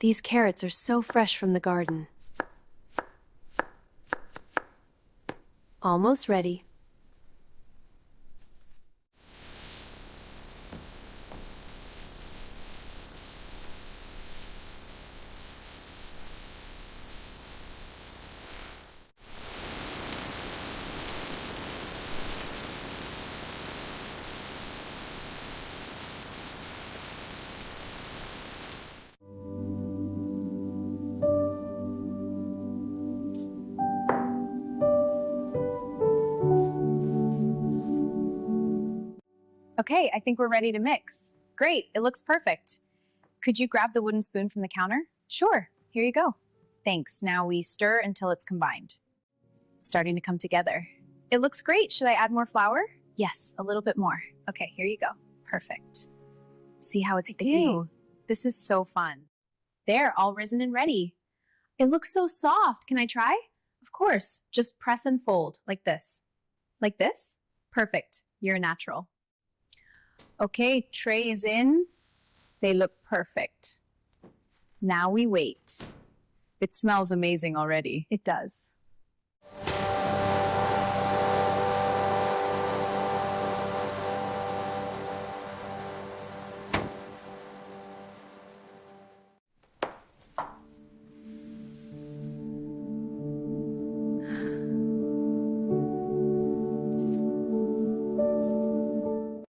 These carrots are so fresh from the garden. Almost ready. Okay, I think we're ready to mix. Great, it looks perfect. Could you grab the wooden spoon from the counter? Sure, here you go. Thanks. Now we stir until it's combined. It's starting to come together. It looks great. Should I add more flour? Yes, a little bit more. Okay, here you go. Perfect. See how it's sticking? This is so fun. There, all risen and ready. It looks so soft. Can I try? Of course. Just press and fold like this. Like this? Perfect. You're a natural. Okay, tray is in. They look perfect. Now we wait. It smells amazing already. It does.